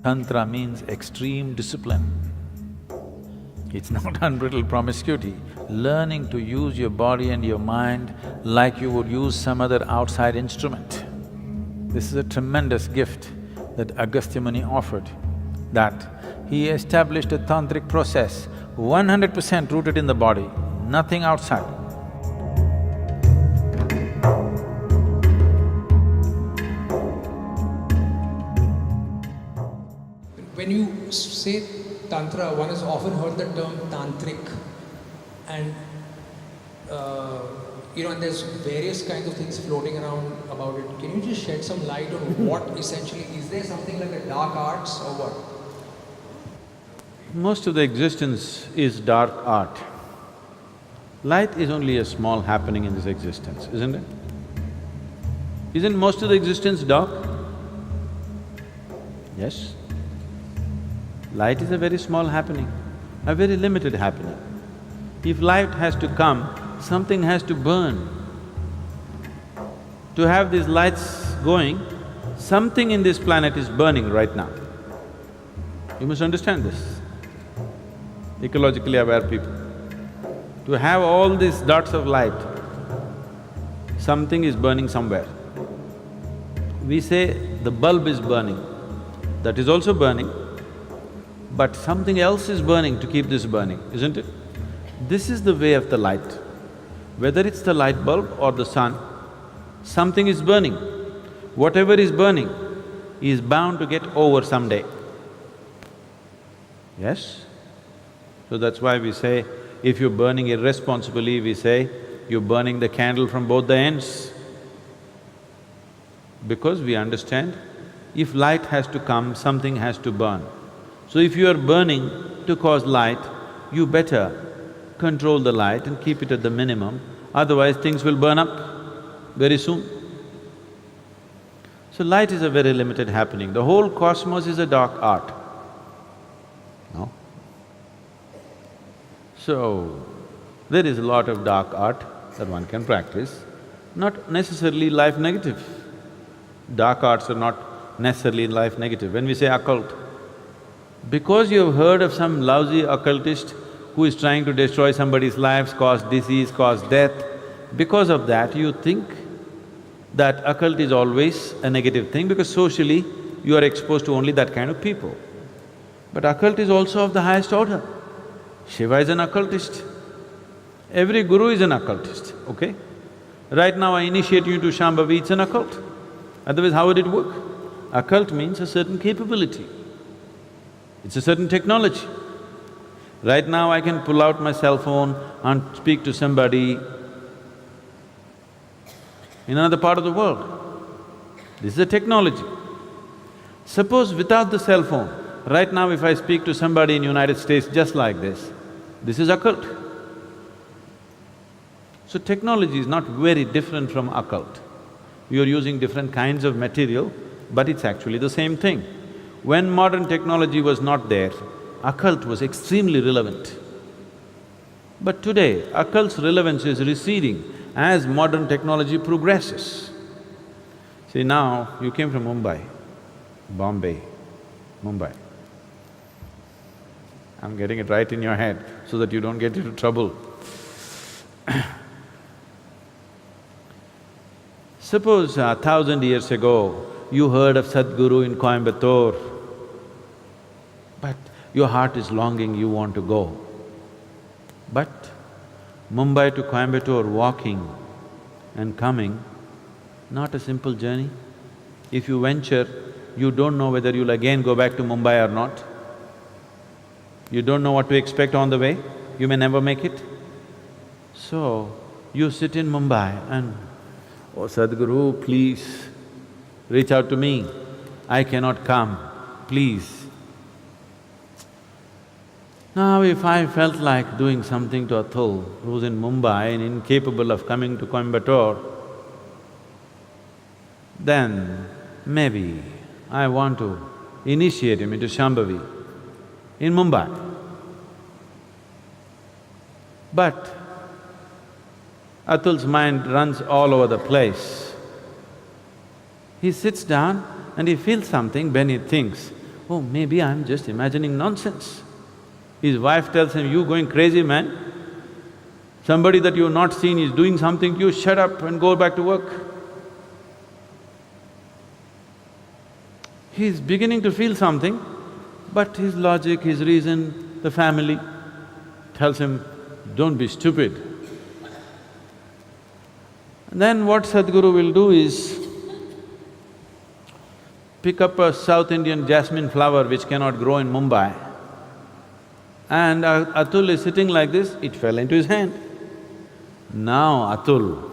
Tantra means extreme discipline. It's not unbridled promiscuity. Learning to use your body and your mind like you would use some other outside instrument. This is a tremendous gift that Agastya Muni offered, that he established a tantric process 100% rooted in the body, nothing outside. When you say Tantra, one has often heard the term tantric, and and there's various kinds of things floating around about it. Can you just shed some light on what essentially, is there something like a dark arts or what? Most of the existence is dark art. Light is only a small happening in this existence, isn't it? Isn't most of the existence dark? Yes. Light is a very small happening, a very limited happening. If light has to come, something has to burn. To have these lights going, something in this planet is burning right now. You must understand this, ecologically aware people. To have all these dots of light, something is burning somewhere. We say the bulb is burning, that is also burning, but something else is burning to keep this burning, isn't it? This is the way of the light. Whether it's the light bulb or the sun, something is burning. Whatever is burning is bound to get over someday. Yes? So that's why we say, if you're burning irresponsibly, we say, you're burning the candle from both the ends. Because we understand, if light has to come, something has to burn. So if you are burning to cause light, you better control the light and keep it at the minimum, otherwise things will burn up very soon. So light is a very limited happening. The whole cosmos is a dark art. No? So, there is a lot of dark art that one can practice, not necessarily life negative. Dark arts are not necessarily life negative. When we say occult, because you have heard of some lousy occultist who is trying to destroy somebody's lives, cause disease, cause death, because of that you think that occult is always a negative thing because socially you are exposed to only that kind of people. But occult is also of the highest order. Shiva is an occultist. Every guru is an occultist, okay? Right now I initiate you into Shambhavi, it's an occult. Otherwise, how would it work? Occult means a certain capability. It's a certain technology. Right now I can pull out my cell phone and speak to somebody in another part of the world. This is a technology. Suppose without the cell phone, right now if I speak to somebody in United States just like this is occult. So technology is not very different from occult. You're using different kinds of material, but it's actually the same thing. When modern technology was not there, occult was extremely relevant. But today, occult's relevance is receding as modern technology progresses. See, now you came from Mumbai, Bombay, Mumbai. I'm getting it right in your head so that you don't get into trouble. Suppose 1,000 years ago, you heard of Sadhguru in Coimbatore, but your heart is longing, you want to go. But Mumbai to Coimbatore walking and coming, not a simple journey. If you venture, you don't know whether you'll again go back to Mumbai or not. You don't know what to expect on the way, you may never make it. So, you sit in Mumbai and, oh Sadhguru, please reach out to me, I cannot come, please. Now if I felt like doing something to Atul, who's in Mumbai and incapable of coming to Coimbatore, then maybe I want to initiate him into Shambhavi in Mumbai. But Atul's mind runs all over the place. He sits down and he feels something, then he thinks, oh, maybe I'm just imagining nonsense. His wife tells him, you going crazy, man? Somebody that you've not seen is doing something to you, shut up and go back to work. He's beginning to feel something, but his logic, his reason, the family tells him, don't be stupid. And then what Sadhguru will do is pick up a South Indian jasmine flower which cannot grow in Mumbai, and Atul is sitting like this, it fell into his hand. Now Atul,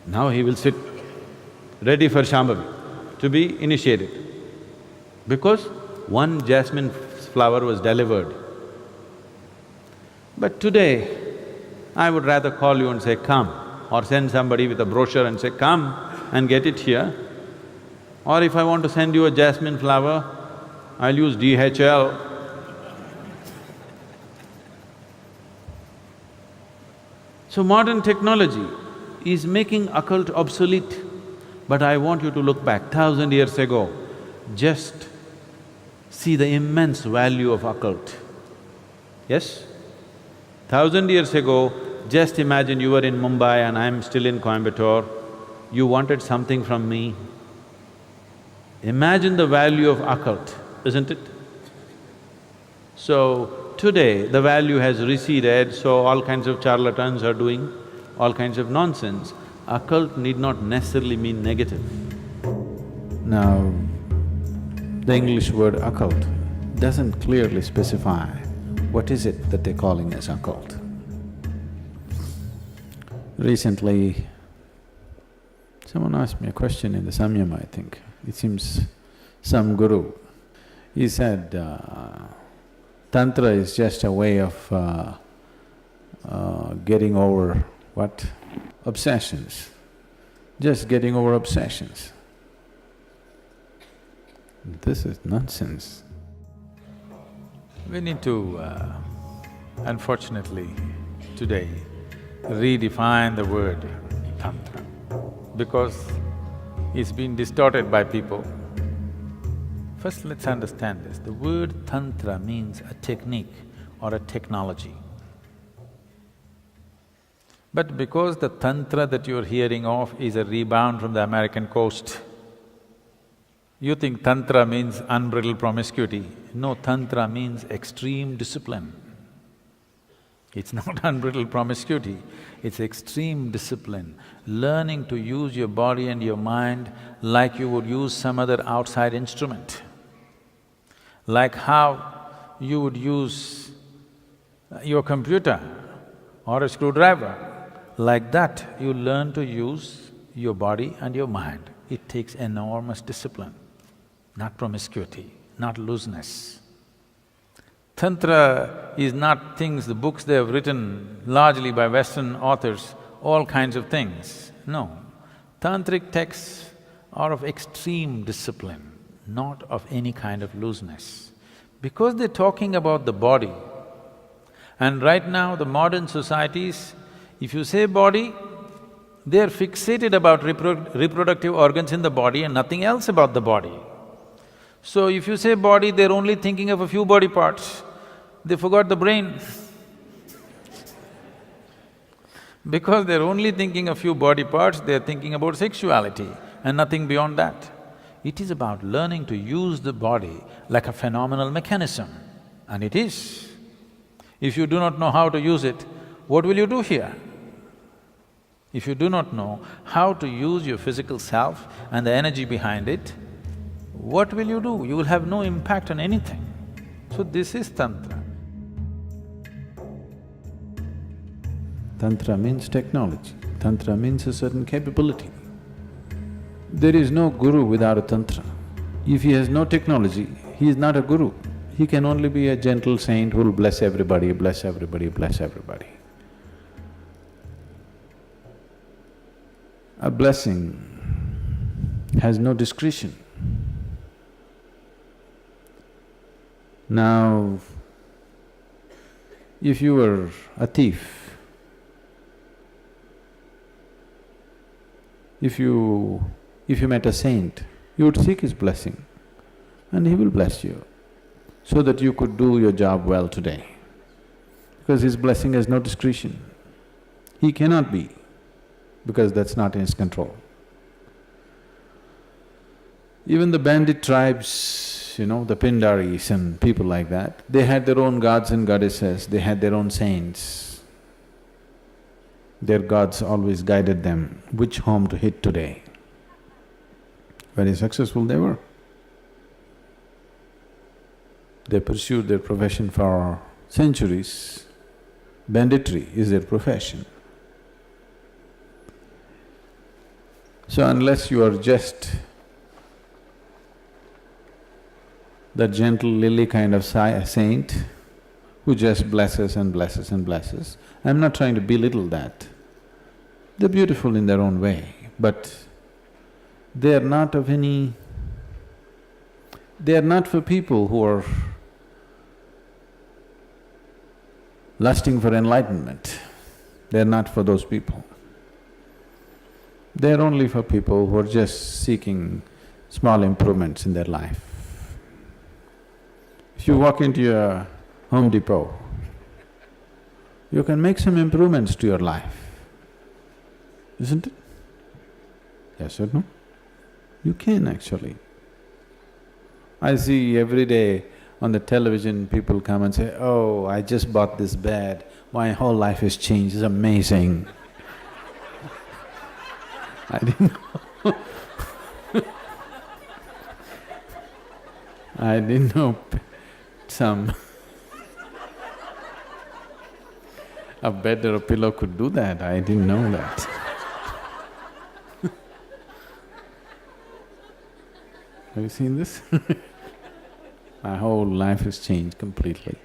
now he will sit ready for Shambhavi, to be initiated, because one jasmine flower was delivered. But today, I would rather call you and say, come, or send somebody with a brochure and say, come and get it here. Or if I want to send you a jasmine flower, I'll use DHL. So modern technology is making occult obsolete, but I want you to look back 1,000 years ago, just see the immense value of occult. Yes? 1,000 years ago, just imagine you were in Mumbai and I'm still in Coimbatore, you wanted something from me. Imagine the value of occult, isn't it? So, today the value has receded, so all kinds of charlatans are doing all kinds of nonsense. Occult need not necessarily mean negative. Now, the English word occult doesn't clearly specify what is it that they're calling as occult. Recently, someone asked me a question in the Samyama, I think. It seems some guru. He said, Tantra is just a way of getting over what? Obsessions. Just getting over obsessions. This is nonsense. We need to, unfortunately, today, redefine the word Tantra, because it's been distorted by people. First, let's understand this. The word Tantra means a technique or a technology. But because the Tantra that you're hearing of is a rebound from the American coast, you think Tantra means unbridled promiscuity. No, Tantra means extreme discipline. It's not unbridled promiscuity, it's extreme discipline. Learning to use your body and your mind like you would use some other outside instrument. Like how you would use your computer or a screwdriver. Like that, you learn to use your body and your mind. It takes enormous discipline, not promiscuity, not looseness. Tantra is not things, the books they have written largely by Western authors, all kinds of things. No, tantric texts are of extreme discipline, not of any kind of looseness. Because they're talking about the body, and right now the modern societies, if you say body, they're fixated about reproductive organs in the body and nothing else about the body. So if you say body, they're only thinking of a few body parts, they forgot the brain. Because they're only thinking a few body parts, they're thinking about sexuality and nothing beyond that. It is about learning to use the body like a phenomenal mechanism, and it is. If you do not know how to use it, what will you do here? If you do not know how to use your physical self and the energy behind it, what will you do? You will have no impact on anything. So this is Tantra. Tantra means technology, Tantra means a certain capability. There is no guru without a Tantra. If he has no technology, he is not a guru. He can only be a gentle saint who will bless everybody, bless everybody, bless everybody. A blessing has no discretion. Now, if you were a thief, if you met a saint, you would seek his blessing. and He will bless you so that you could do your job well today. Because His blessing has no discretion. He cannot be, because that's not in His control. Even the bandit tribes, the Pindaris and people like that, they had their own gods and goddesses, they had their own saints. Their gods always guided them which home to hit today. Very successful they were. They pursued their profession for centuries. Banditry is their profession. So unless you are just that gentle lily kind of saint who just blesses and blesses and blesses, I'm not trying to belittle that. They're beautiful in their own way, but they are not of any… they are not for people who are lusting for enlightenment. They're not for those people. They're only for people who are just seeking small improvements in their life. If you walk into a Home Depot, you can make some improvements to your life, isn't it? Yes or no? You can actually. I see every day on the television people come and say, "Oh, I just bought this bed, my whole life has changed, it's amazing." I didn't know I didn't know some a bed or a pillow could do that, I didn't know that. Have you seen this? My whole life has changed completely.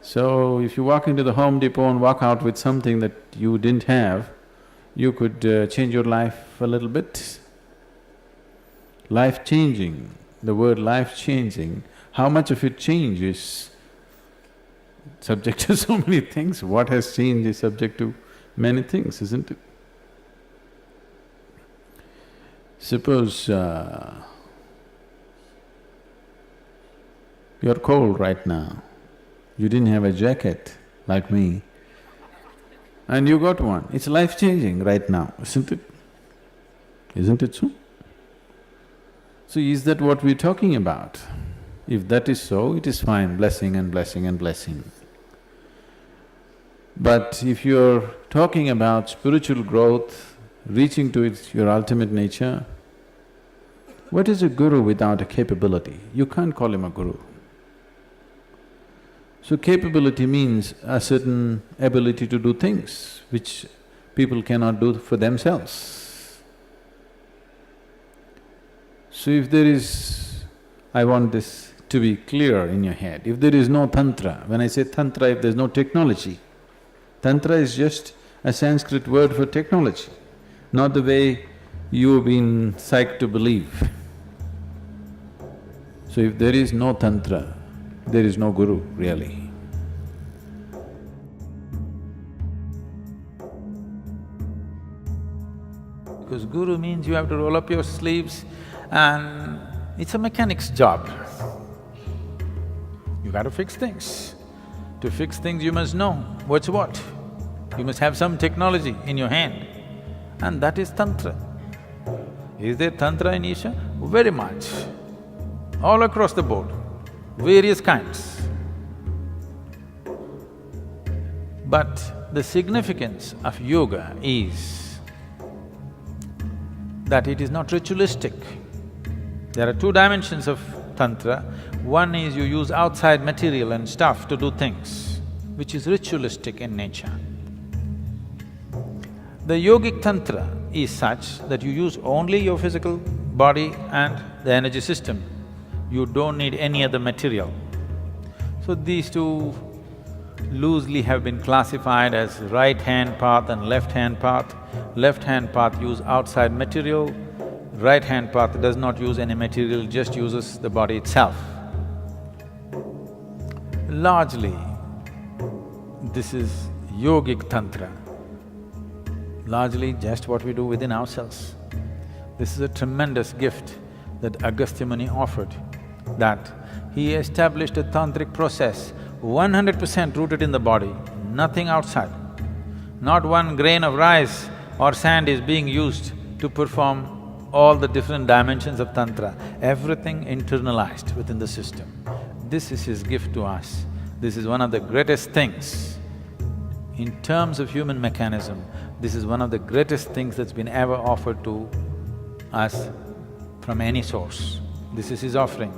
So, if you walk into the Home Depot and walk out with something that you didn't have, you could change your life a little bit. Life-changing, the word life-changing, how much of it changes subject to so many things. What has changed is subject to many things, isn't it? Suppose you're cold right now, you didn't have a jacket like me, and you got one. It's life-changing right now, isn't it? Isn't it so? So is that what we're talking about? If that is so, it is fine, blessing and blessing and blessing. But if you're talking about spiritual growth, reaching to your ultimate nature, what is a guru without a capability? You can't call him a guru. So capability means a certain ability to do things which people cannot do for themselves. So if there is… I want this to be clear in your head, if there is no Tantra, when I say Tantra, if there's no technology, Tantra is just a Sanskrit word for technology, not the way you've been psyched to believe. So if there is no Tantra, there is no Guru, really. Because Guru means you have to roll up your sleeves and it's a mechanic's job. You gotta fix things. To fix things you must know what's what. You must have some technology in your hand, and that is Tantra. Is there Tantra in Isha? Very much. All across the board, various kinds. But the significance of yoga is that it is not ritualistic. There are two dimensions of Tantra. One is you use outside material and stuff to do things, which is ritualistic in nature. The yogic Tantra is such that you use only your physical body and the energy system. You don't need any other material. So these two loosely have been classified as right-hand path and left-hand path. Left-hand path use outside material, right-hand path does not use any material, just uses the body itself. Largely, this is yogic Tantra, largely just what we do within ourselves. This is a tremendous gift that Agastya Muni offered that he established a tantric process 100% rooted in the body, nothing outside. Not one grain of rice or sand is being used to perform all the different dimensions of Tantra, everything internalized within the system. This is his gift to us. This is one of the greatest things. In terms of human mechanism, this is one of the greatest things that's been ever offered to us from any source. This is his offering.